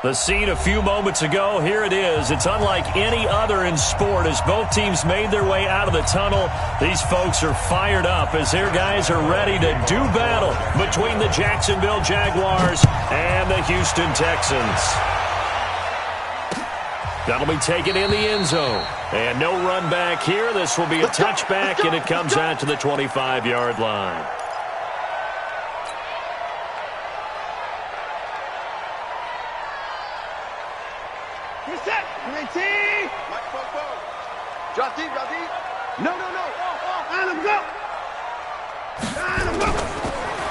The scene a few moments ago, here it is. It's unlike any other in sport as both teams made their way out of the tunnel. These folks are fired up as their guys are ready to do battle between the Jacksonville Jaguars and the Houston Texans. That'll be taken in the end zone. And no run back here. This will be a touchback, and it comes out to the 25-yard line.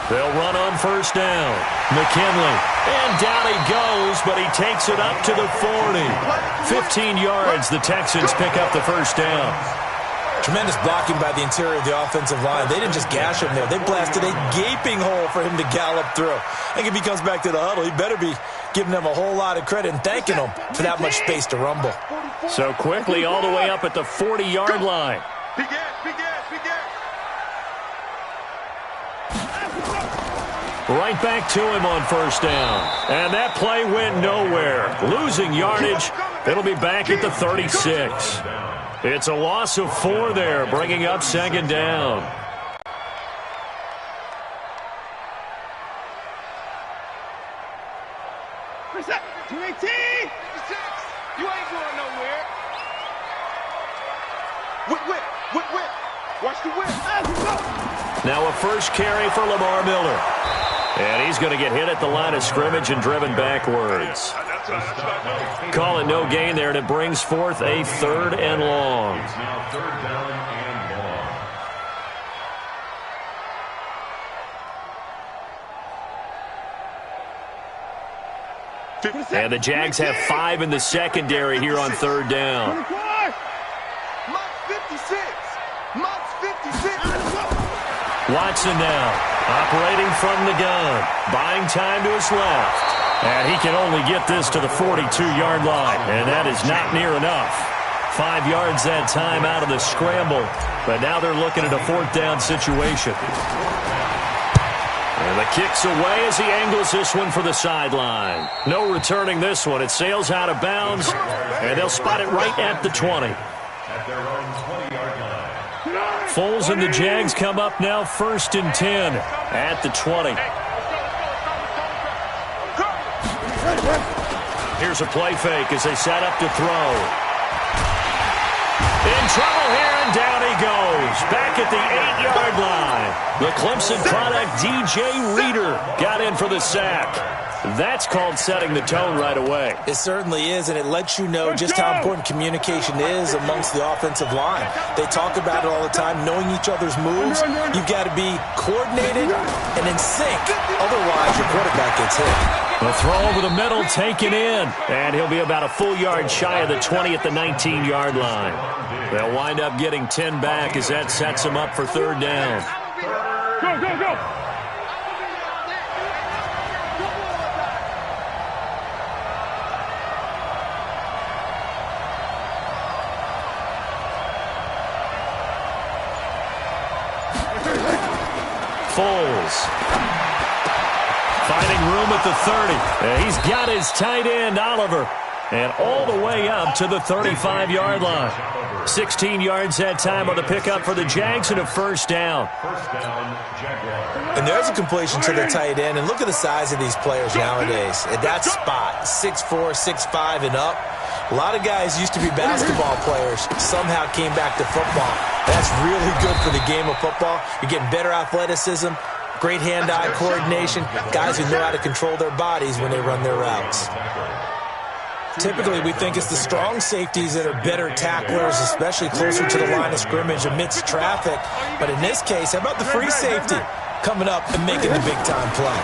They'll run on first down. McKinley. And down he goes, but he takes it up to the 40. 15 yards. The Texans pick up the first down. Tremendous blocking by the interior of the offensive line. They didn't just gash him there. They blasted a gaping hole for him to gallop through. I think if he comes back to the huddle, he better be giving them a whole lot of credit and thanking them for that much space to rumble. So quickly all the way up at the 40-yard line. Right back to him on first down. And that play went nowhere. Losing yardage. It'll be back at the 36. It's a loss of 4 there, bringing up second down. You ain't going nowhere. Whip. Watch the whip. Now a first carry for Lamar Miller. And he's going to get hit at the line of scrimmage and driven backwards. Call it no gain there, and it brings forth a 3rd and long. And the Jags have 5 in the secondary here on 3rd down. Watson now, operating from the gun, buying time to his left. And he can only get this to the 42-yard line, and that is not near enough. 5 yards that time out of the scramble, but now they're looking at a 4th down situation. And the kick's away as he angles this one for the sideline. No returning this one. It sails out of bounds, and they'll spot it right at the 20. At their own 20-yard line. Foles and the Jags come up now 1st and 10 at the 20. Here's a play fake as they set up to throw. In trouble here, and down he goes. Back at the 8-yard line. The Clemson product, DJ Reader, got in for the sack. That's called setting the tone right away. It certainly is, and it lets you know just how important communication is amongst the offensive line. They talk about it all the time, knowing each other's moves. You've got to be coordinated and in sync. Otherwise, your quarterback gets hit. The throw over the middle taken in, and he'll be about a full yard shy of the 20 at the 19-yard line. They'll wind up getting 10 back as that sets them up for 3rd down. Go. Foles finding room at the 30. And he's got his tight end, Oliver, and all the way up to the 35-yard line. 16 yards that time on the pickup for the Jags and a 1st down. And there's a completion to the tight end. And look at the size of these players nowadays. At that spot, 6'4", 6'5", and up. A lot of guys used to be basketball players, somehow came back to football. That's really good for the game of football. You're getting better athleticism, great hand-eye coordination, guys who know how to control their bodies when they run their routes. Typically, we think it's the strong safeties that are better tacklers, especially closer to the line of scrimmage amidst traffic. But in this case, how about the free safety coming up and making the big-time play?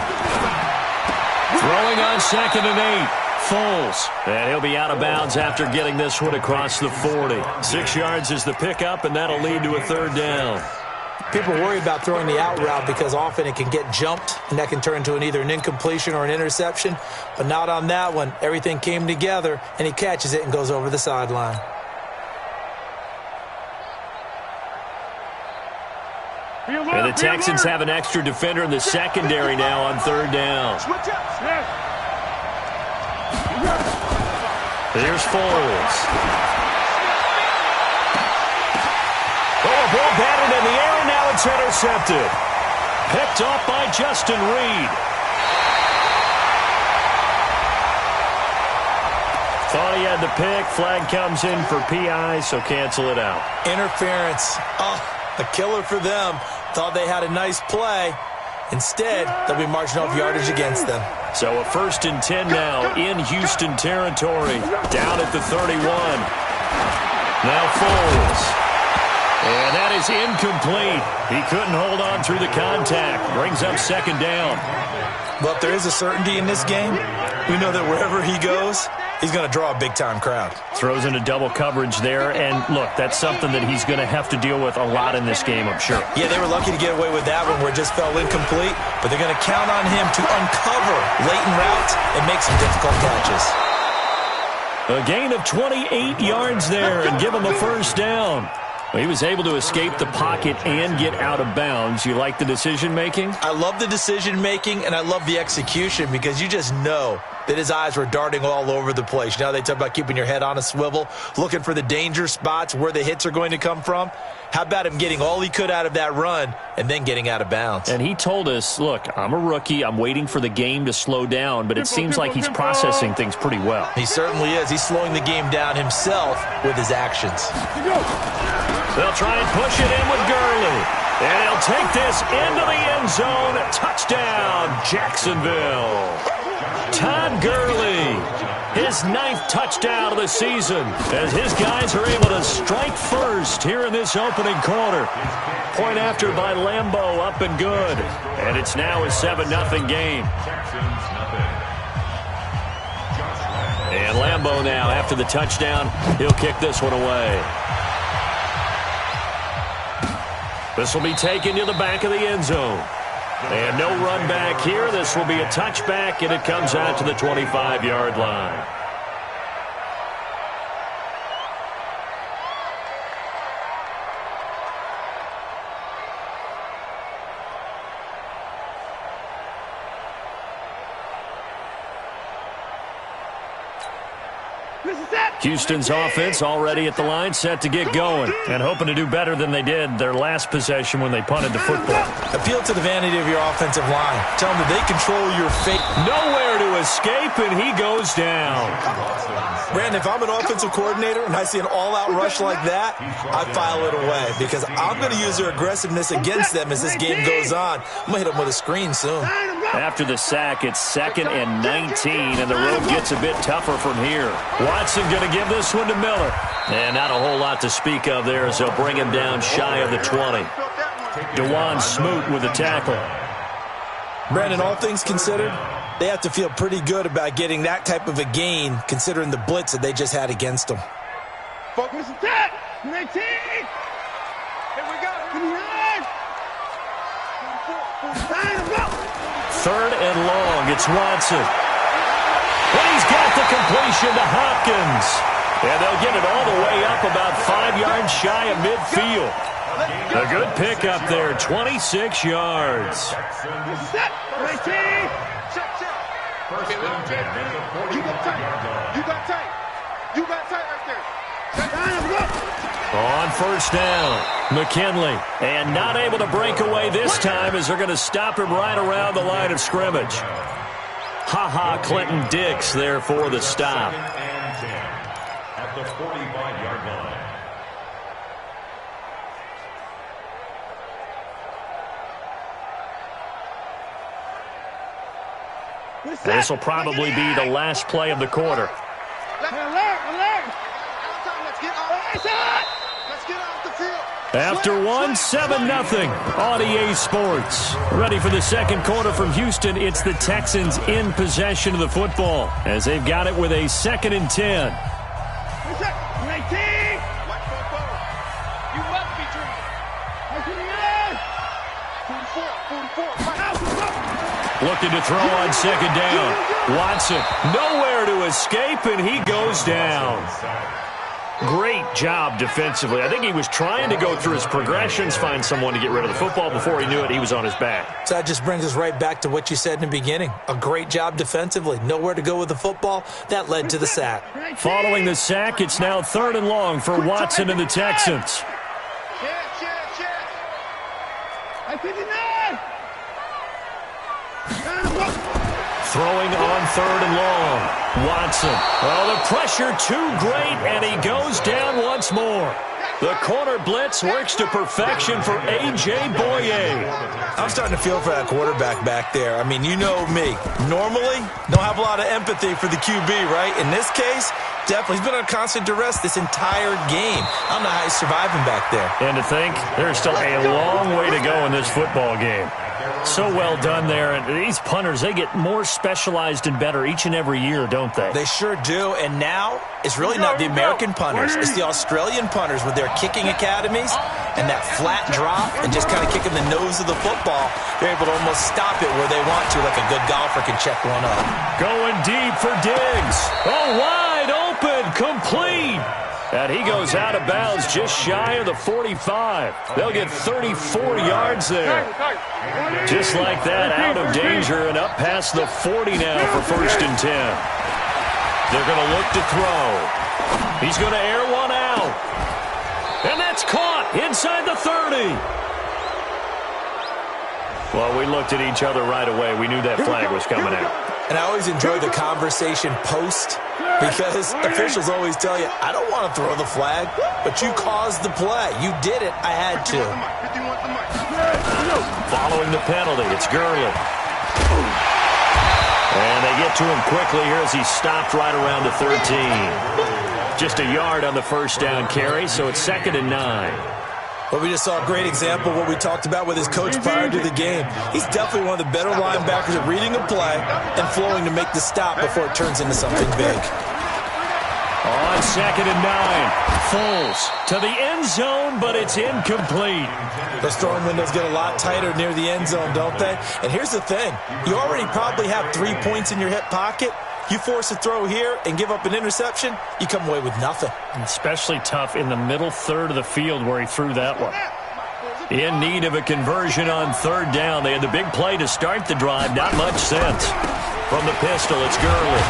Throwing on 2nd and 8. Foles, and he'll be out of bounds after getting this one across the 40. 6 yards is the pickup, and that'll lead to a 3rd down. People worry about throwing the out route because often it can get jumped, and that can turn into either an incompletion or an interception. But not on that one. Everything came together, and he catches it and goes over the sideline. And the Texans have an extra defender in the secondary now on 3rd down. Here's Foles. Oh, ball batted in the air, and now it's intercepted. Picked off by Justin Reed. Thought he had the pick. Flag comes in for PI, so cancel it out. Interference. Oh, a killer for them. Thought they had a nice play. Instead, they'll be marching off yardage against them. So a 1st and 10 now in Houston territory. Down at the 31. Now Foles. And that is incomplete. He couldn't hold on through the contact. Brings up 2nd down. But there is a certainty in this game. We know that wherever he goes, he's going to draw a big-time crowd. Throws into double coverage there. And, look, that's something that he's going to have to deal with a lot in this game, I'm sure. Yeah, they were lucky to get away with that one where it just fell incomplete. But they're going to count on him to uncover latent routes and make some difficult catches. A gain of 28 yards there and give him a 1st down. Well, he was able to escape the pocket and get out of bounds. You like the decision-making? I love the decision-making, and I love the execution because you just know that his eyes were darting all over the place. You know, they talk about keeping your head on a swivel, looking for the danger spots where the hits are going to come from. How about him getting all he could out of that run and then getting out of bounds? And he told us, look, I'm a rookie. I'm waiting for the game to slow down, but it seems like he's processing things pretty well. He certainly is. He's slowing the game down himself with his actions. They'll try and push it in with Gurley. And he'll take this into the end zone. Touchdown, Jacksonville. Todd Gurley, his 9th touchdown of the season, as his guys are able to strike first here in this opening quarter. Point after by Lambeau, up and good. And it's now a 7-0 game. And Lambeau now, after the touchdown, he'll kick this one away. This will be taken to the back of the end zone. And no run back here. This will be a touchback, and it comes out to the 25-yard line. Houston's offense already at the line, set to get going, and hoping to do better than they did their last possession when they punted the football. Appeal to the vanity of your offensive line. Tell them that they control your fate. Nowhere to escape, and he goes down. Brandon, if I'm an offensive coordinator and I see an all-out rush like that, I file it away because I'm going to use their aggressiveness against them as this game goes on. I'm going to hit them with a screen soon. After the sack, it's 2nd and 19, and the road gets a bit tougher from here. Watson going to give this one to Miller. And not a whole lot to speak of there as they'll bring him down shy of the 20. DeJuan Smoot with the tackle. Brandon, all things considered, they have to feel pretty good about getting that type of a gain considering the blitz that they just had against them. Focus attack! 19! Here we go! 3rd and long. It's Watson. And he's got the completion to Hopkins. And they'll get it all the way up about 5 yards shy of midfield. A good pick up there, 26 yards. Set! 19! Check. You got tight. You got tight. You got tight right there. On 1st down, McKinley. And not able to break away this time as they're going to stop him right around the line of scrimmage. Clinton Dix there for the stop. At the 45-yard line. This will probably be the last play of the quarter. After one, 7-0 on EA Sports. Ready for the second quarter from Houston. It's the Texans in possession of the football as they've got it with a 2nd and 10. Looking to throw on 2nd down. Watson, nowhere to escape, and he goes down. Great job defensively. I think he was trying to go through his progressions, find someone to get rid of the football. Before he knew it, he was on his back. So that just brings us right back to what you said in the beginning. A great job defensively. Nowhere to go with the football. That led to the sack. Following the sack, it's now 3rd and long for Watson and the Texans. Throwing on 3rd and long. Watson. Oh, the pressure too great, and he goes down once more. The corner blitz works to perfection for A.J. Boye. I'm starting to feel for that quarterback back there. I mean, you know me. Normally, don't have a lot of empathy for the QB, right? In this case, definitely. He's been on constant duress this entire game. I don't know how he's surviving back there. And to think, there's still a long way to go in this football game. So well done there. And these punters, they get more specialized and better each and every year, don't they? They sure do. And now, it's really not the American punters. It's the Australian punters with their kicking academies and that flat drop and just kind of kicking the nose of the football. They're able to almost stop it where they want to, like a good golfer can check one up. Going deep for Diggs. Oh, wide open, complete. And he goes out of bounds just shy of the 45. They'll get 34 yards there. Just like that, out of danger and up past the 40 now for 1st and 10. They're going to look to throw. He's going to air one out. And that's caught inside the 30. Well, we looked at each other right away. We knew that flag was coming out. And I always enjoy the conversation post because officials always tell you, I don't want to throw the flag, but you caused the play. You did it. I had to. Following the penalty, it's Gurley. And they get to him quickly here as he stopped right around the 13. Just a yard on the 1st down carry, so it's 2nd and 9. Well, we just saw a great example of what we talked about with his coach prior to the game. He's definitely one of the better linebackers at reading a play and flowing to make the stop before it turns into something big. On 2nd and 9, Foles to the end zone, but it's incomplete. Those throwing windows get a lot tighter near the end zone, don't they? And here's the thing. You already probably have 3 points in your hip pocket. You force a throw here and give up an interception, you come away with nothing. Especially tough in the middle third of the field where he threw that one. In need of a conversion on 3rd down. They had the big play to start the drive. Not much sense. From the pistol, it's Gurley.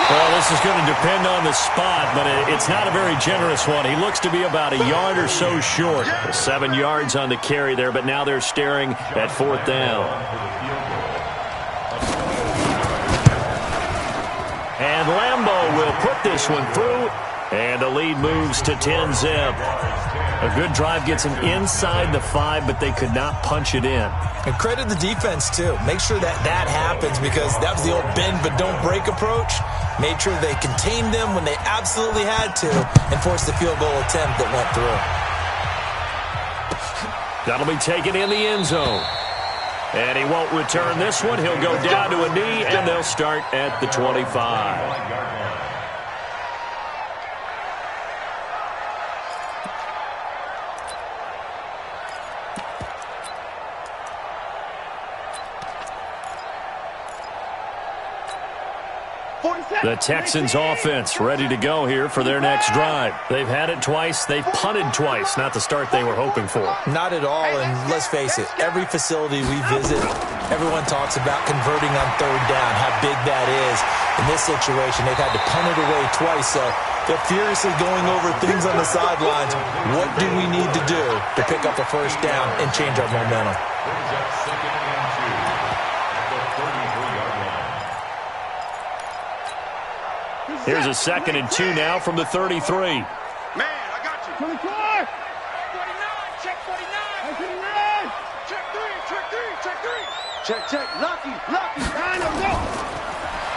Well, this is going to depend on the spot, but it's not a very generous one. He looks to be about a yard or so short. 7 yards on the carry there, but now they're staring at 4th down. And Lambeau will put this one through, and the lead moves to 10-zip. A good drive gets them inside the 5, but they could not punch it in. And credit the defense, too. Make sure that happens because that was the old bend but don't break approach. Made sure they contained them when they absolutely had to and forced the field goal attempt that went through. That'll be taken in the end zone. And he won't return this one. He'll go down to a knee, and they'll start at the 25. The Texans offense ready to go here for their next drive. They've had it twice. They've punted twice. Not the start they were hoping for. Not at all, and let's face it, every facility we visit, everyone talks about converting on 3rd down, how big that is. In this situation, they've had to punt it away twice, so they're furiously going over things on the sidelines. What do we need to do to pick up a 1st down and change our momentum? Here's a 2nd and 2 now from the 33. Man, I got you. 24. 49. Check 49. 49. Check 3. Check 3. Check. Lucky. Line up, go.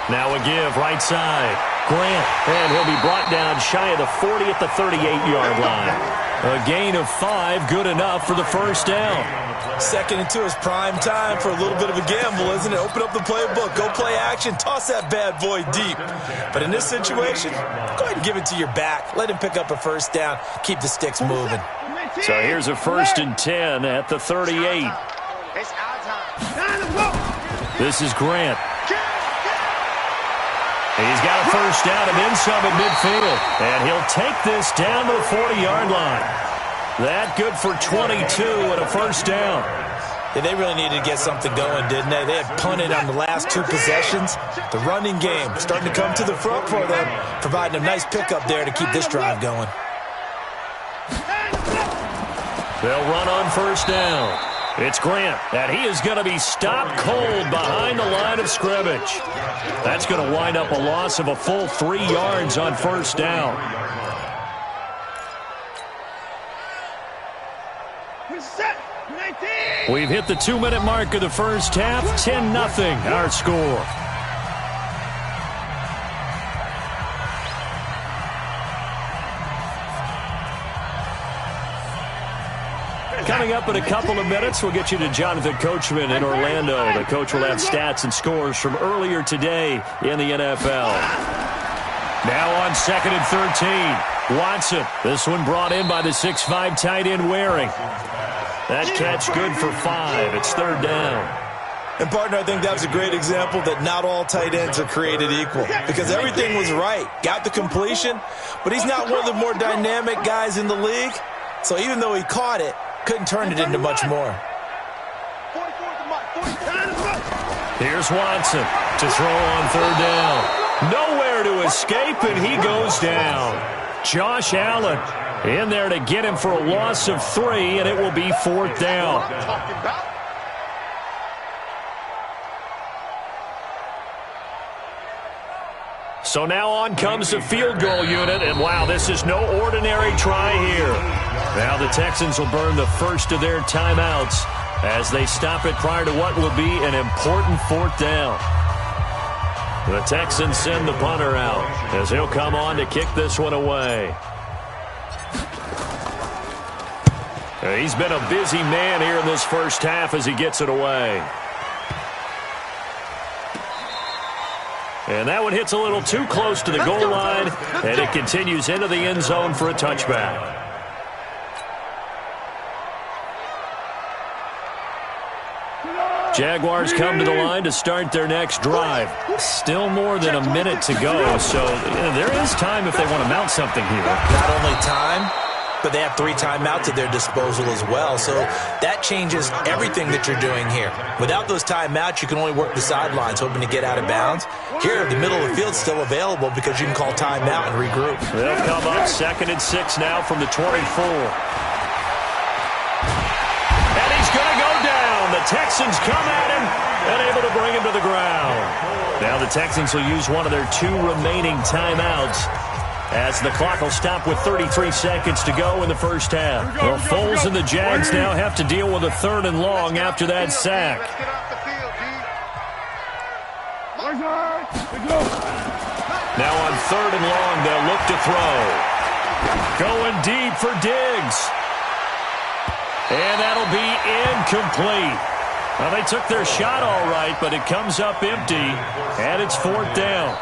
Now a give right side. Grant. And he'll be brought down shy of the 40 at the 38-yard line. A gain of 5, good enough for the 1st down. 2nd and 2 is prime time for a little bit of a gamble, isn't it? Open up the playbook, go play action, toss that bad boy deep. But in this situation, go ahead and give it to your back. Let him pick up a 1st down, keep the sticks moving. So here's a 1st and 10 at the 38. It's our time. This is Grant. He's got a 1st first down and then some at midfield. And he'll take this down to the 40-yard line. That good for 22 and a first down. Yeah, they really needed to get something going, didn't they? They had punted on the last 2 possessions. The running game starting to come to the front for them, providing a nice pickup there to keep this drive going. They'll run on first down. It's Grant, and he is going to be stopped cold behind the line of scrimmage. That's going to wind up a loss of a full 3 yards on first down. We've hit the 2-minute mark of the first half. 10-0 our score. Coming up in a couple of minutes, we'll get you to Jonathan Coachman in Orlando. The coach will have stats and scores from earlier today in the NFL. Now on 2nd and 13. Watson. This one brought in by the 6'5" tight end Waring. That catch good for 5. It's 3rd down. And, partner, I think that was a great example that not all tight ends are created equal because everything was right. Got the completion, but he's not one of the more dynamic guys in the league. So even though he caught it, couldn't turn it into much more. Here's Watson to throw on 3rd down. Nowhere to escape, and he goes down. Josh Allen in there to get him for a loss of 3, and it will be 4th down. So now on comes the field goal unit, and wow, this is no ordinary try here. Now the Texans will burn the first of their timeouts as they stop it prior to what will be an important 4th down. The Texans send the punter out as he'll come on to kick this one away. He's been a busy man here in this first half as he gets it away. And that one hits a little too close to the goal line, and it continues into the end zone for a touchback. Jaguars come to the line to start their next drive. Still more than a minute to go, so there is time if they want to mount something here. Not only time, but they have 3 timeouts at their disposal as well, so that changes everything that you're doing here. Without those timeouts, you can only work the sidelines, hoping to get out of bounds. Here, the middle of the field's still available because you can call timeout and regroup. They'll come up 2nd and 6 now from the 24. And he's going to go down. The Texans come at him and able to bring him to the ground. Now the Texans will use one of their 2 remaining timeouts as the clock will stop with 33 seconds to go in the first half. Well, Foles and the Jags now have to deal with a 3rd and long after that sack. Now on 3rd and long, they'll look to throw. Going deep for Diggs. And that'll be incomplete. Well, they took their shot all right, but it comes up empty, and it's 4th down.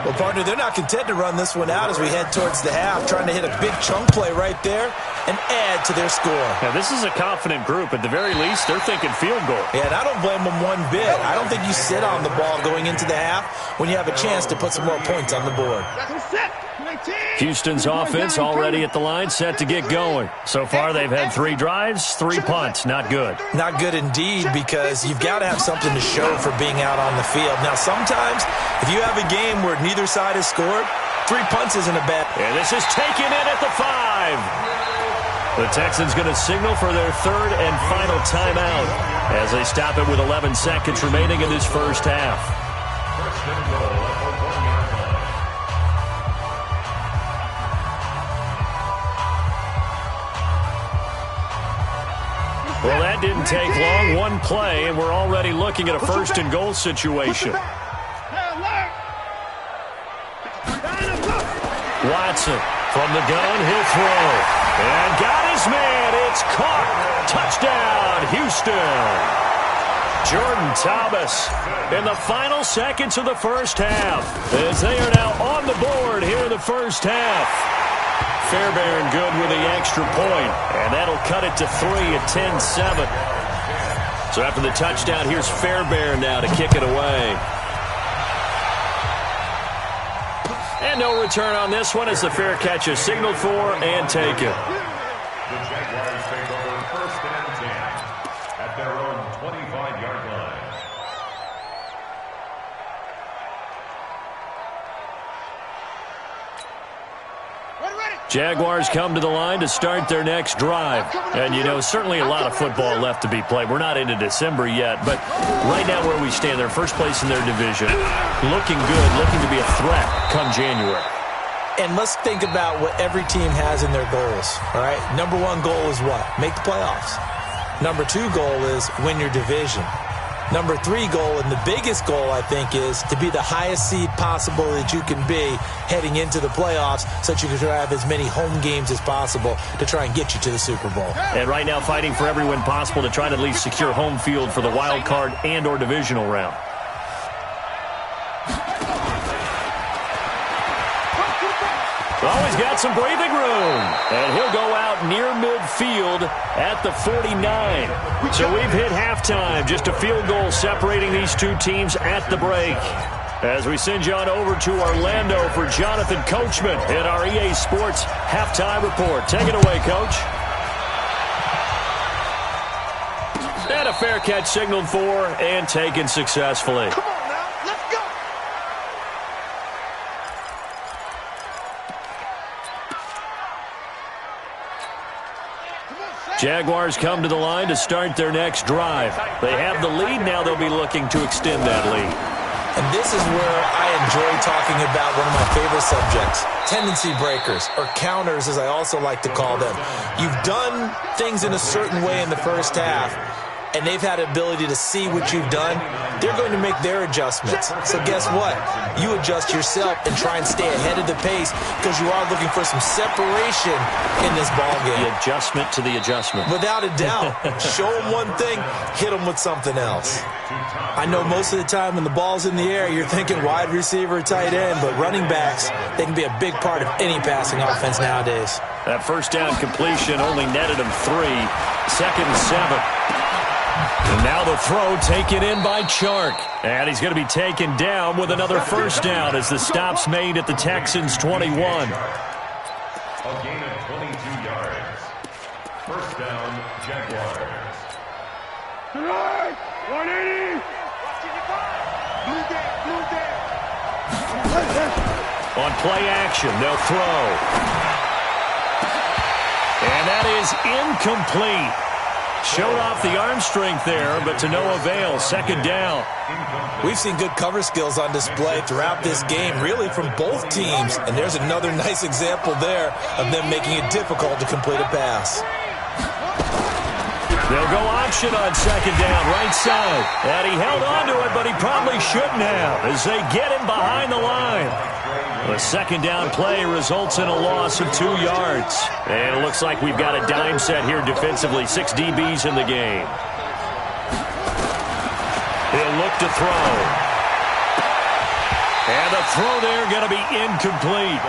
Well, partner, they're not content to run this one out as we head towards the half, trying to hit a big chunk play right there and add to their score. Now, this is a confident group. At the very least, they're thinking field goal. Yeah, and I don't blame them one bit. I don't think you sit on the ball going into the half when you have a chance to put some more points on the board. Houston's offense already at the line, set to get going. So far, they've had 3 drives, 3 punts. Not good. Not good indeed, because you've got to have something to show for being out on the field. Now, sometimes, if you have a game where neither side has scored, 3 punts isn't a bad. And this is taken in at the 5. The Texans going to signal for their 3rd and final timeout as they stop it with 11 seconds remaining in this first half. Well, that didn't take long. 1 play, and we're already looking at a 1st and goal situation. Watson from the gun, he'll throw. And got his man. It's caught. Touchdown, Houston. Jordan Thomas in the final seconds of the first half as they are now on the board here in the first half. Fairbairn good with the extra point, and that'll cut it to 3 at 10-7. So after the touchdown, here's Fairbairn now to kick it away. And no return on this one as the fair catch is signaled for and taken. The Jaguars take over 1st and 10 at their own 25-yard line. Jaguars come to the line to start their next drive. And, you know, certainly a lot of football left to be played. We're not into December yet, but right now where we stand, they're first place in their division. Looking good, looking to be a threat come January. And let's think about what every team has in their goals, all right? Number one goal is what? Make the playoffs. Number two goal is win your division. Number three goal, and the biggest goal, I think, is to be the highest seed possible that you can be heading into the playoffs so that you can have as many home games as possible to try and get you to the Super Bowl. And right now fighting for every win possible to try to at least secure home field for the wild card and or divisional round. Well, he's got some breathing room, and he'll go out near midfield at the 49. So we've hit halftime, just a field goal separating these two teams at the break. As we send you on over to Orlando for Jonathan Coachman in our EA Sports Halftime Report. Take it away, Coach. And a fair catch signaled for and taken successfully. Come on now, let's go. Jaguars come to the line to start their next drive. They have the lead. Now they'll be looking to extend that lead. And this is where I enjoy talking about one of my favorite subjects, tendency breakers, or counters as I also like to call them. You've done things in a certain way in the first half, and they've had the ability to see what you've done. They're going to make their adjustments. So guess what? You adjust yourself and try and stay ahead of the pace because you are looking for some separation in this ballgame. The adjustment to the adjustment. Without a doubt. Show them one thing, hit them with something else. I know most of the time when the ball's in the air, you're thinking wide receiver, tight end, but running backs, they can be a big part of any passing offense nowadays. That first down completion only netted him 3. 2nd and 7. And now the throw taken in by Chark. And he's going to be taken down with another first down as the stop's made at the Texans' 21. A gain of 22 yards. First down, Jaguars. 180. On play action, they'll throw. And that is incomplete. Showed off the arm strength there, but to no avail. 2nd down. We've seen good cover skills on display throughout this game, really from both teams. And there's another nice example there of them making it difficult to complete a pass. They'll go option on 2nd down, right side. And he held on to it, but he probably shouldn't have as they get him behind the line. The 2nd down play results in a loss of 2 yards. And it looks like we've got a dime set here defensively. 6 DBs in the game. He'll look to throw. And the throw there going to be incomplete.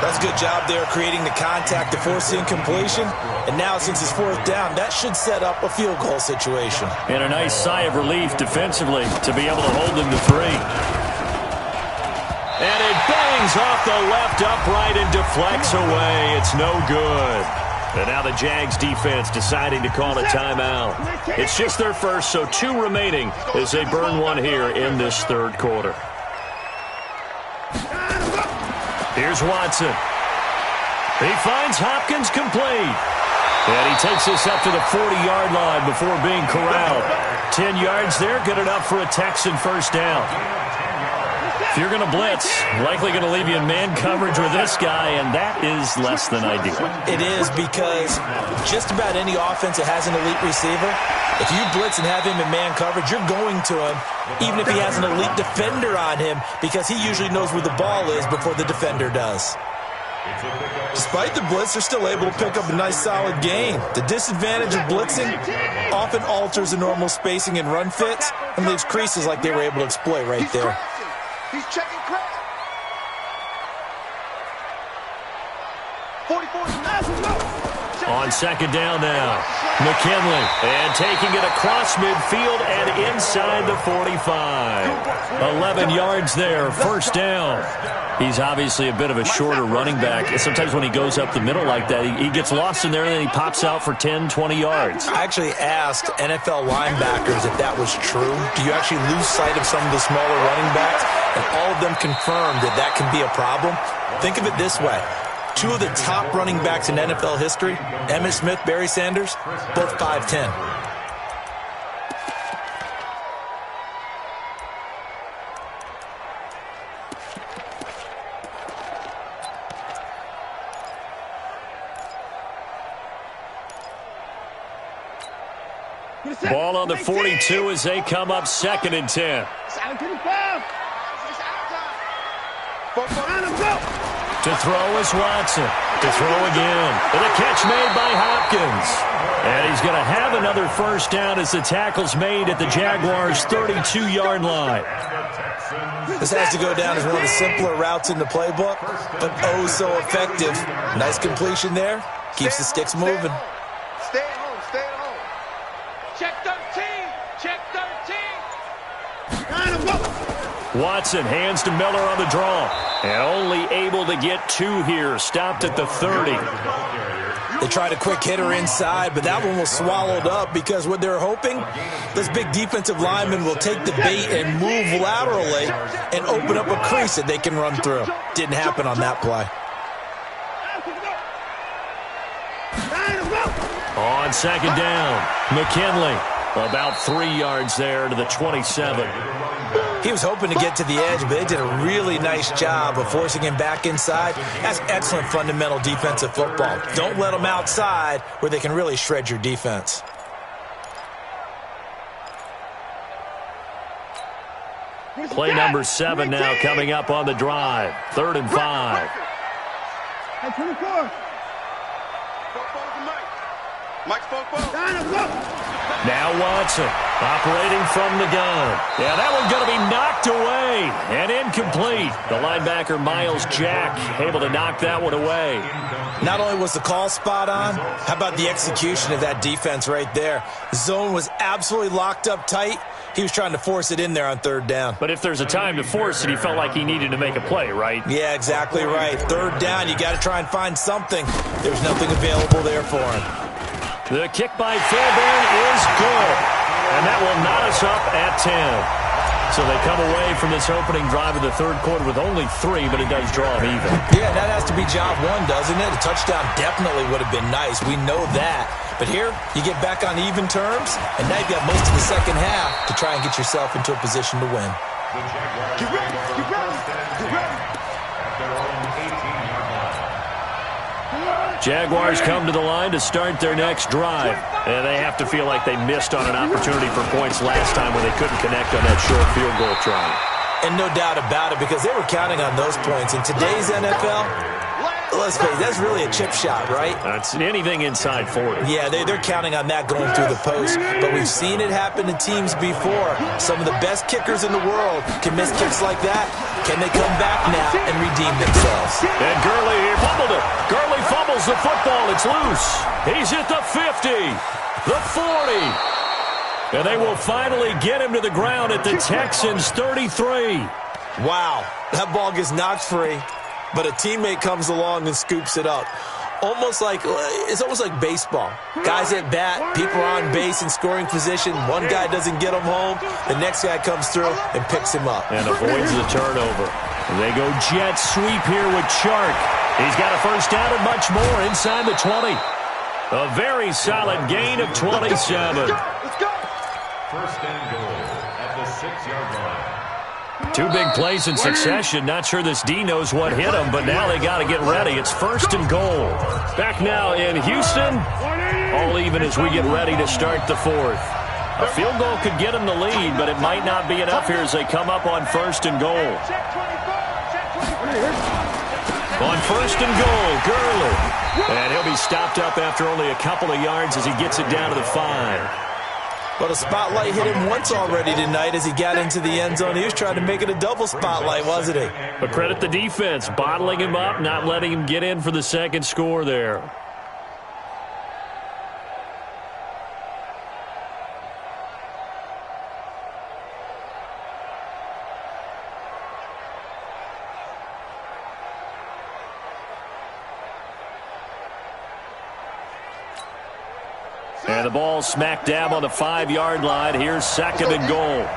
That's a good job there creating the contact to force the incompletion. And now since it's 4th down, that should set up a field goal situation. And a nice sigh of relief defensively to be able to hold them to 3. And it bangs off the left upright and deflects away. It's no good. And now the Jags defense deciding to call a timeout. It's just their first, so 2 remaining as they burn one here in this 3rd quarter. Here's Watson. He finds Hopkins complete. And he takes this up to the 40-yard line before being corralled. 10 yards there, good enough for a Texan first down. If you're going to blitz, likely going to leave you in man coverage with this guy, and that is less than ideal. It is because just about any offense that has an elite receiver, if you blitz and have him in man coverage, you're going to him, even if he has an elite defender on him, because he usually knows where the ball is before the defender does. Despite the blitz, they're still able to pick up a nice solid gain. The disadvantage of blitzing often alters the normal spacing and run fits and leaves creases like they were able to exploit right there. He's checking crack. 44. On second down now. McKinley, and taking it across midfield and inside the 45. 11 yards there, first down. He's obviously a bit of a shorter running back. Sometimes when he goes up the middle like that, he gets lost in there and then he pops out for 10, 20 yards. I actually asked NFL linebackers if that was true. Do you actually lose sight of some of the smaller running backs? And all of them confirmed that that can be a problem. Think of it this way. Two of the top running backs in NFL history, Emmitt Smith, Barry Sanders, both 5'10". Ball on the 42 as they come up second and 10. To throw is Watson. To throw again. And a catch made by Hopkins. And he's going to have another first down as the tackle's made at the Jaguars' 32-yard line. This has to go down as one of the simpler routes in the playbook, but oh so effective. Nice completion there. Keeps the sticks moving. Stay at home, stay at home. Check 13, check 13. Watson hands to Miller on the draw. And only able to get two here. Stopped at the 30. They tried a quick hitter inside, but that one was swallowed up because what they're hoping, this big defensive lineman will take the bait and move laterally and open up a crease that they can run through. Didn't happen on that play. On second down, McKinley about 3 yards there to the 27. He was hoping to get to the edge, but they did a really nice job of forcing him back inside. That's excellent fundamental defensive football. Don't let them outside where they can really shred your defense. Play number 7 now coming up on the drive. 3rd and 5. Hey, 24. Mike spoke. Now Watson operating from the gun. Yeah, that one's going to be knocked away and incomplete. The linebacker Miles Jack able to knock that one away. Not only was the call spot on, how about the execution of that defense right there? The zone was absolutely locked up tight. He was trying to force it in there on 3rd down. But if there's a time to force it, he felt like he needed to make a play, right? Yeah, exactly right. 3rd down, you got to try and find something. There's nothing available there for him. The kick by Fairbairn is good. And that will knot us up at 10. So they come away from this opening drive of the 3rd quarter with only 3, but it does draw them even. Yeah, that has to be job 1, doesn't it? A touchdown definitely would have been nice. We know that. But here, you get back on even terms, and now you've got most of the second half to try and get yourself into a position to win. Get ready, get ready, get ready. Jaguars come to the line to start their next drive. And they have to feel like they missed on an opportunity for points last time when they couldn't connect on that short field goal try. And no doubt about it, because they were counting on those points. In today's NFL, let's face it, that's really a chip shot, right? That's anything inside 40. Yeah, they're counting on that going through the post. But we've seen it happen to teams before. Some of the best kickers in the world can miss kicks like that. Can they come back now and redeem themselves? And Gurley here fumbled it. Gurley fumbles the football. It's loose. He's at the 50, the 40. And they will finally get him to the ground at the Texans' 33. Wow, that ball gets knocked free, but a teammate comes along and scoops it up. It's almost like baseball. Guys at bat, people are on base in scoring position. One guy doesn't get him home. The next guy comes through and picks him up. And avoids the turnover. They go jet sweep here with Chark. He's got a first down and much more inside the 20. A very solid gain of 27. Let's go. First and goal at the 6-yard line. 2 big plays in succession. Not sure this D knows what hit him, but now they got to get ready. It's 1st and goal. Back now in Houston. All even as we get ready to start the 4th. A field goal could get them the lead, but it might not be enough here as they come up on 1st and goal. On 1st and goal, Gurley. And he'll be stopped up after only a couple of yards as he gets it down to the 5. But a spotlight hit him once already tonight as he got into the end zone. He was trying to make it a double spotlight, wasn't he? But credit the defense, bottling him up, not letting him get in for the second score there. And the ball smack dab on the 5-yard line. Here's 2nd and goal.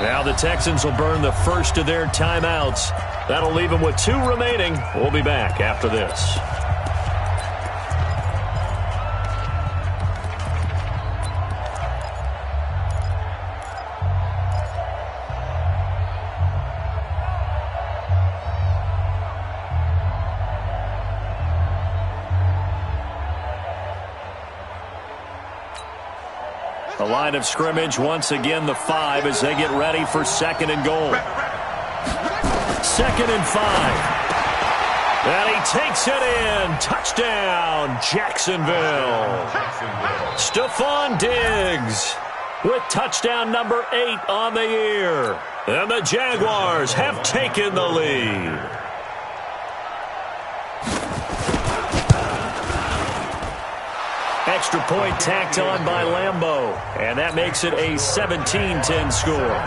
Now the Texans will burn the first of their timeouts. That'll leave them with 2 remaining. We'll be back after this. The line of scrimmage, once again, the 5 as they get ready for 2nd and goal. 2nd and 5. And he takes it in. Touchdown, Jacksonville. Stephon Diggs with touchdown number 8 on the year. And the Jaguars have taken the lead. Extra point tacked on by Lambeau. And that makes it a 17-10 score.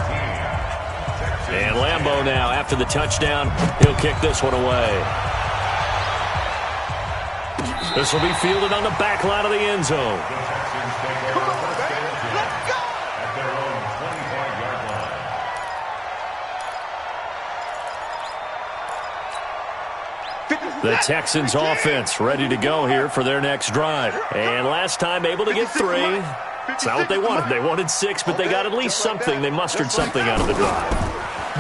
And Lambeau now, after the touchdown, he'll kick this one away. This will be fielded on the back line of the end zone. The Texans offense ready to go here for their next drive. And last time able to get 3. It's not what they wanted. They wanted 6, but they got at least something. They mustered something out of the drive.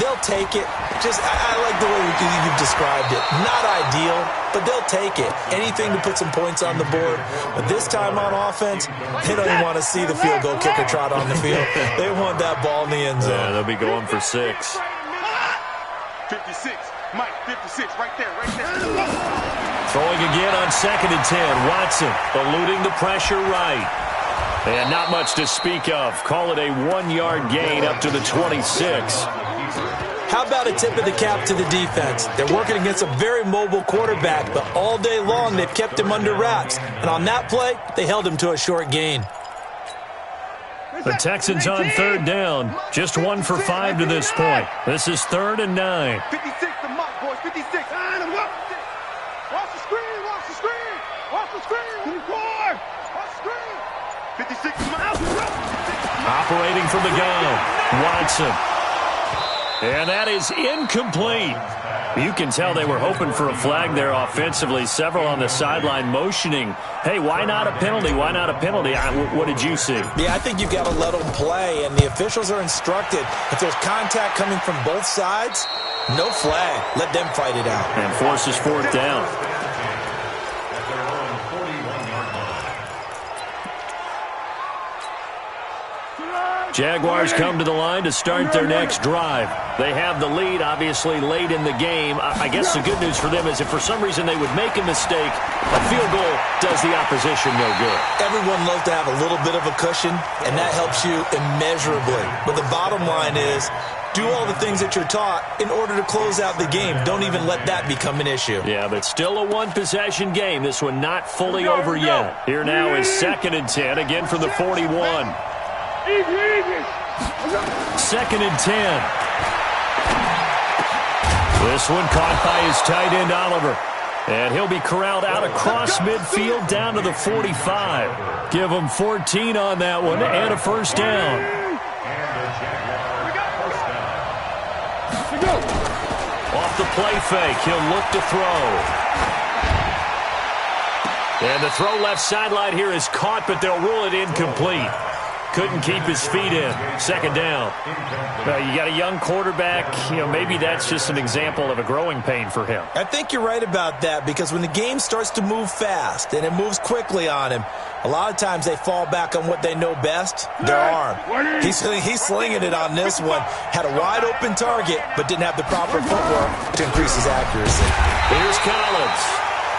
They'll take it. I like the way you've described it. Not ideal, but they'll take it. Anything to put some points on the board. But this time on offense, they don't even want to see the field goal kicker trot on the field. They want that ball in the end zone. Yeah, they'll be going for 6. 56. Mike, 56, right there. Throwing again on 2nd and 10. Watson eluding the pressure right. And not much to speak of. Call it a 1-yard gain up to the 26. How about a tip of the cap to the defense? They're working against a very mobile quarterback, but all day long they've kept him under wraps. And on that play, they held him to a short gain. The Texans on 3rd down. Just 1 for 5 to this point. This is 3rd and 9. 56, the mark, boys, 56. Watch the screen, watch the screen. Watch the screen. Watch the screen. 56, the mark. Operating from the gun, Watson. And that is incomplete. You can tell they were hoping for a flag there offensively. Several on the sideline motioning, hey, why not a penalty? Why not a penalty? What did you see? Yeah, I think you've got to let them play, and the officials are instructed. If there's contact coming from both sides, no flag. Let them fight it out. And forces 4th down. Jaguars come to the line to start their next drive. They have the lead, obviously, late in the game. I guess the good news for them is if for some reason they would make a mistake, a field goal does the opposition no good. Everyone loves to have a little bit of a cushion, and that helps you immeasurably. But the bottom line is, do all the things that you're taught in order to close out the game. Don't even let that become an issue. Yeah, but still a one-possession game. This one not fully over yet. Here now is 2nd and 10, again from the 41. 2nd and 10. This one caught by his tight end, Oliver. And he'll be corralled out across midfield down to the 45. Give him 14 on that one and a first down. Off the play fake, he'll look to throw. And the throw left sideline here is caught, but they'll rule it incomplete. Couldn't keep his feet in. 2nd down. You got a young quarterback. Maybe that's just an example of a growing pain for him. I think you're right about that, because when the game starts to move fast and it moves quickly on him, a lot of times they fall back on what they know best, their arm. He's slinging it on this one. Had a wide open target, but didn't have the proper footwork to increase his accuracy. Here's Collins.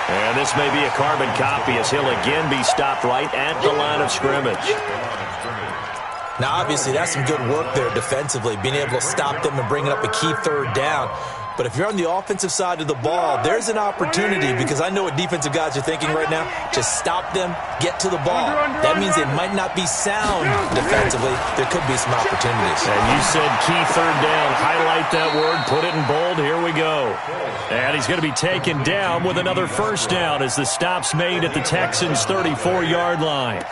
And this may be a carbon copy as he'll again be stopped right at the line of scrimmage. Now, obviously, that's some good work there defensively, being able to stop them and bringing up a key 3rd down. But if you're on the offensive side of the ball, there's an opportunity, because I know what defensive guys are thinking right now. Just stop them, get to the ball. That means they might not be sound defensively. There could be some opportunities. And you said key third down. Highlight that word, put it in bold. Here we go. And he's going to be taken down with another first down as the stop's made at the Texans' 34-yard line.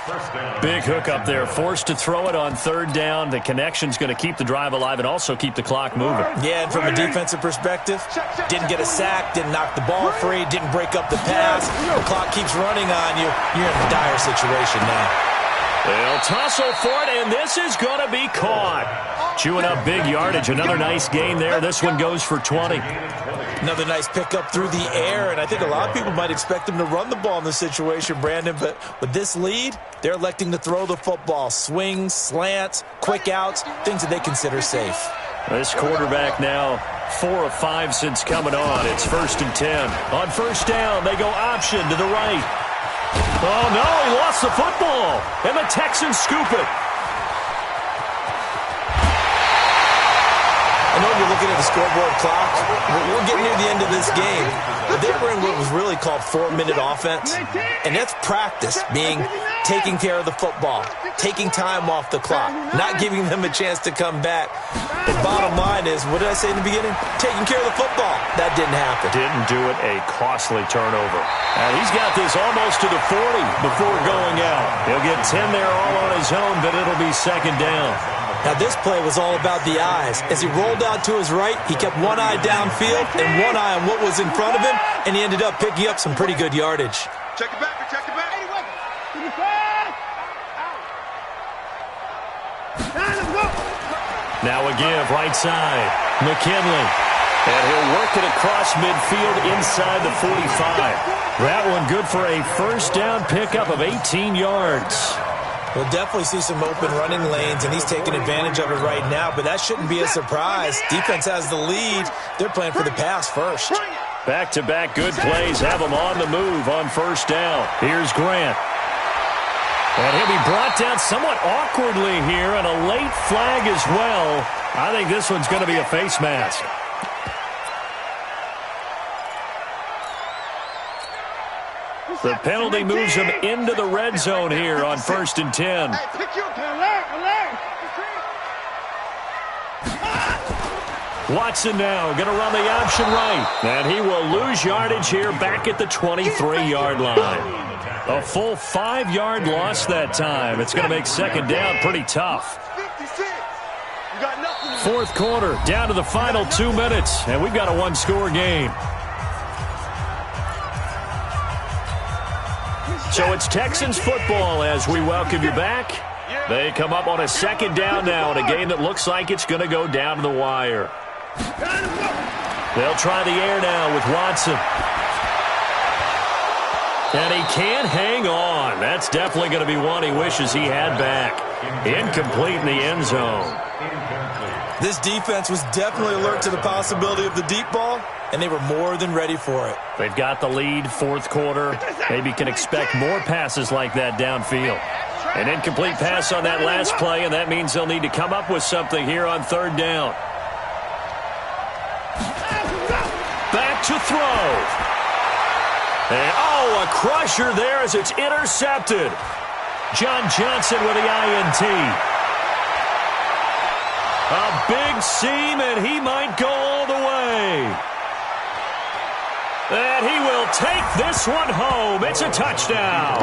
Big hook up there, forced to throw it on third down. The connection's going to keep the drive alive and also keep the clock moving. Yeah, and from a defensive perspective, didn't get a sack, didn't knock the ball free, didn't break up the pass. The clock keeps running on you. You're in a dire situation now. They'll tussle for it, and this is going to be caught. Chewing up big yardage. Another nice gain there. This one goes for 20. Another nice pickup through the air, and I think a lot of people might expect them to run the ball in this situation, Brandon, but with this lead, they're electing to throw the football. Swings, slants, quick outs, things that they consider safe. This quarterback now 4 of 5 since coming on. It's 1st and 10. On first down, they go option to the right. Oh, no, he lost the football. And the Texans scoop it. I know you're looking at the scoreboard clock. We're getting near the end of this game. They were in what was really called 4-minute offense. And that's practice, being taking care of the football, taking time off the clock, not giving them a chance to come back. The bottom line is, what did I say in the beginning? Taking care of the football. That didn't happen. Didn't do it, a costly turnover. And he's got this almost to the 40 before going out. He'll get 10 there all on his own, but it'll be second down. Now, this play was all about the eyes. As he rolled out to his right, he kept one eye downfield and one eye on what was in front of him, and he ended up picking up some pretty good yardage. Check it back, check it back. Now a give, right side. McKinley. And he'll work it across midfield inside the 45. That one good for a first down pickup of 18 yards. We'll definitely see some open running lanes, and he's taking advantage of it right now, but that shouldn't be a surprise. Defense has the lead. They're playing for the pass first. Back-to-back good plays have him on the move on first down. Here's Grant. And he'll be brought down somewhat awkwardly here, and a late flag as well. I think this one's going to be a face mask. The penalty moves him into the red zone here on 1st and 10. Watson now going to run the option right. And he will lose yardage here back at the 23-yard line. A full 5-yard loss that time. It's going to make second down pretty tough. 4th quarter, down to the final 2 minutes, and we've got a one-score game. So it's Texans football as we welcome you back. They come up on a second down now in a game that looks like it's going to go down to the wire. They'll try the air now with Watson. And he can't hang on. That's definitely going to be one he wishes he had back. Incomplete in the end zone. This defense was definitely alert to the possibility of the deep ball, and they were more than ready for it. They've got the lead, 4th quarter. Maybe can expect more passes like that downfield. An incomplete pass on that last play, and that means they'll need to come up with something here on 3rd down. Back to throw. And, a crusher there as it's intercepted. John Johnson with the INT. A big seam, and he might go all the way. And he will take this one home. It's a touchdown.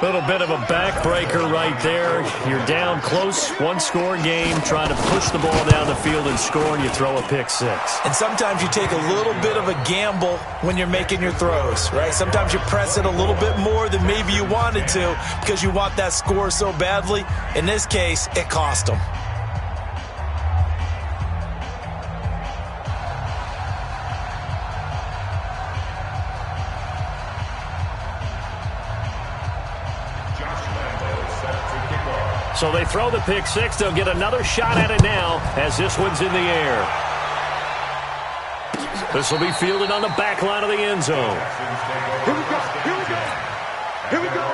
A little bit of a backbreaker right there. You're down close, one-score game, trying to push the ball down the field and score, and you throw a pick six. And sometimes you take a little bit of a gamble when you're making your throws, right? Sometimes you press it a little bit more than maybe you wanted to because you want that score so badly. In this case, it cost them. So they throw the pick six. They'll get another shot at it now as this one's in the air. This will be fielded on the back line of the end zone. Here we go. Here we go. Here we go.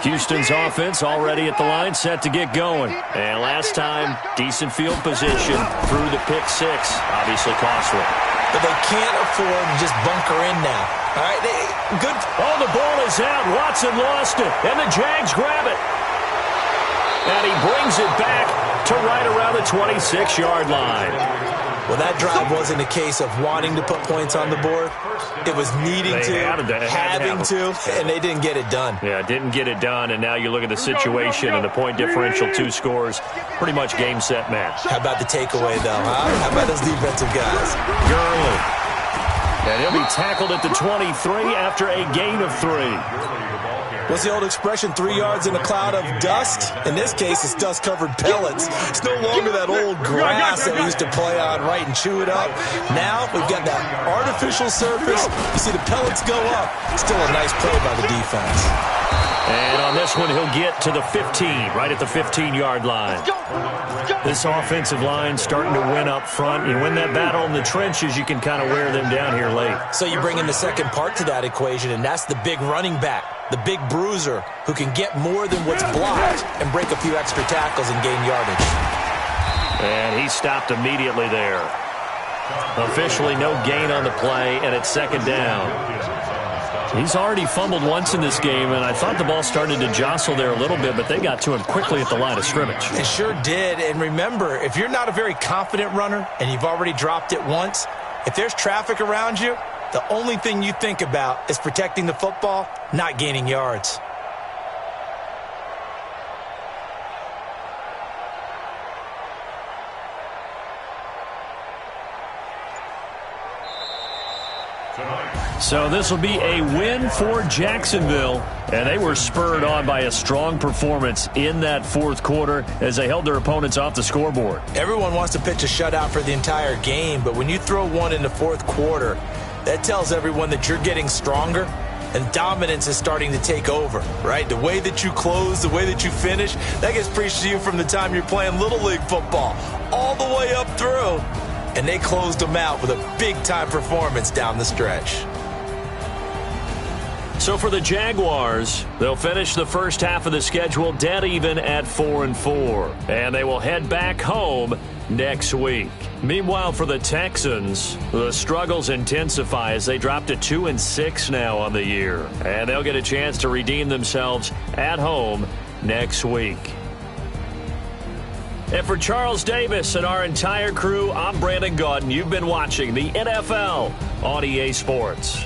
Houston's offense already at the line, set to get going. And last time, decent field position through the pick six. Obviously costly. But they can't afford to just bunker in now. All right, good. Oh, the ball is out. Watson lost it, and the Jags grab it. And he brings it back to right around the 26-yard line. Well, that drive wasn't a case of wanting to put points on the board. It was needing having to, and they didn't get it done. Yeah, didn't get it done, and now you look at the situation and the point differential, 2 scores, pretty much game, set, match. How about the takeaway, though, huh? How about those defensive guys? Gurley. And he'll be tackled at the 23 after a gain of 3. What's the old expression, 3 yards in a cloud of dust? In this case, it's dust-covered pellets. It's no longer that old grass that we used to play on, right, and chew it up. Now we've got that artificial surface. You see the pellets go up. Still a nice play by the defense. And on this one, he'll get to the 15, right at the 15-yard line. This offensive line starting to win up front. You win that battle in the trenches, you can kind of wear them down here late. So you bring in the second part to that equation, and that's the big running back, the big bruiser, who can get more than what's blocked and break a few extra tackles and gain yardage. And he stopped immediately there. Officially no gain on the play, and it's second down. He's already fumbled once in this game, and I thought the ball started to jostle there a little bit, but they got to him quickly at the line of scrimmage. It sure did, and remember, if you're not a very confident runner and you've already dropped it once, if there's traffic around you, the only thing you think about is protecting the football, not gaining yards. So this will be a win for Jacksonville, and they were spurred on by a strong performance in that fourth quarter as they held their opponents off the scoreboard. Everyone wants to pitch a shutout for the entire game, but when you throw one in the fourth quarter, that tells everyone that you're getting stronger and dominance is starting to take over, right? The way that you close, the way that you finish, that gets preached to you from the time you're playing Little League football all the way up through. And they closed them out with a big-time performance down the stretch. So for the Jaguars, they'll finish the first half of the schedule dead even at 4-4. And they will head back home next week. Meanwhile, for the Texans, the struggles intensify as they drop to 2-6 now on the year. And they'll get a chance to redeem themselves at home next week. And for Charles Davis and our entire crew, I'm Brandon Gaudin. You've been watching the NFL on EA Sports.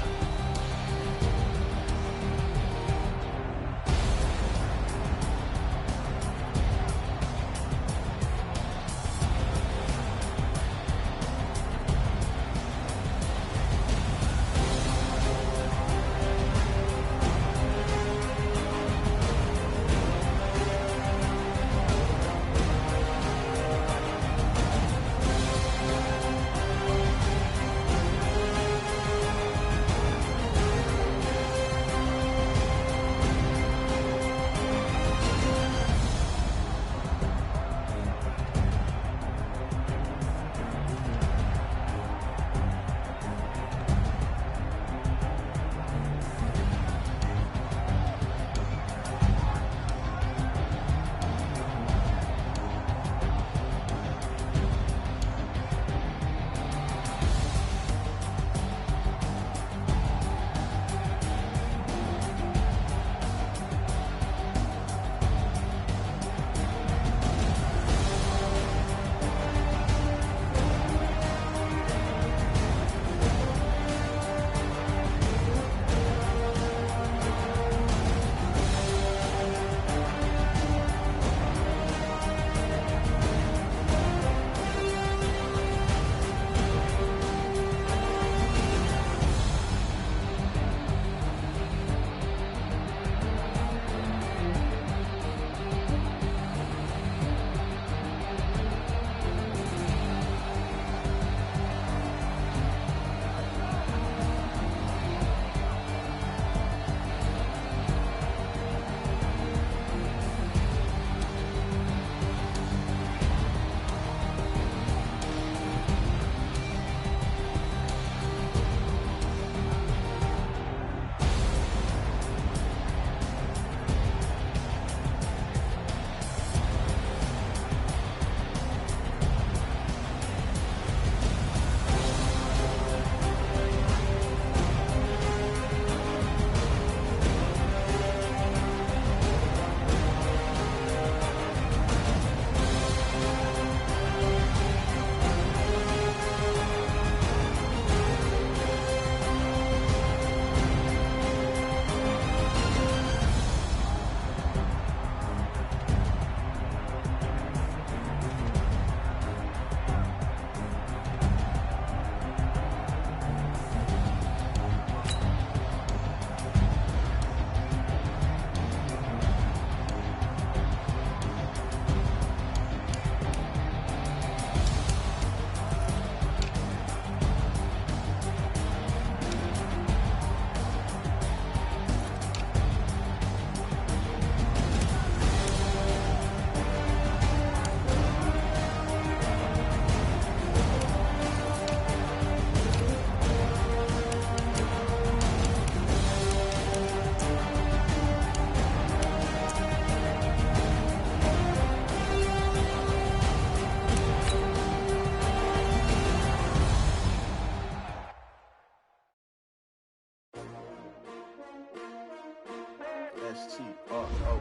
S-T-R-O.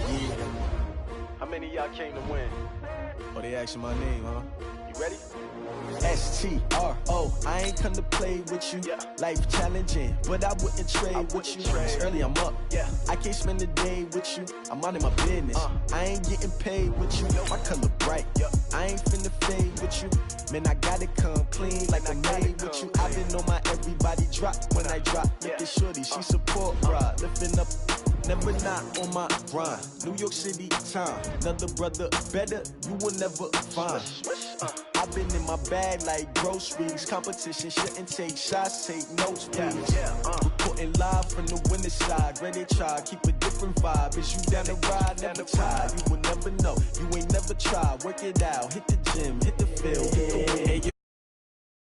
Yeah. How many of y'all came to win? Oh, they asking my name, huh? You ready? S-T-R-O. I ain't come to play with you. Yeah. Life challenging, but I wouldn't trade with you. It's early, I'm up. Yeah. I can't spend the day with you. I'm minding my business. I ain't getting paid with you. My color bright. I ain't finna fade with you. Man, I gotta come clean like I'm made with you. I've been on my everybody drop when I drop. Look at shorty, she support ride. Lifting up, never not on my grind. New York City time. Another brother better, you will never find. I've been in my bag like groceries. Competition shouldn't take shots, take notes, please. Reporting live from the winning side. Ready to try, keep a different vibe. Is you down the ride, never tired. You will never know, you ain't never tried. Work it out, hit the gym, hit the field, hit the win.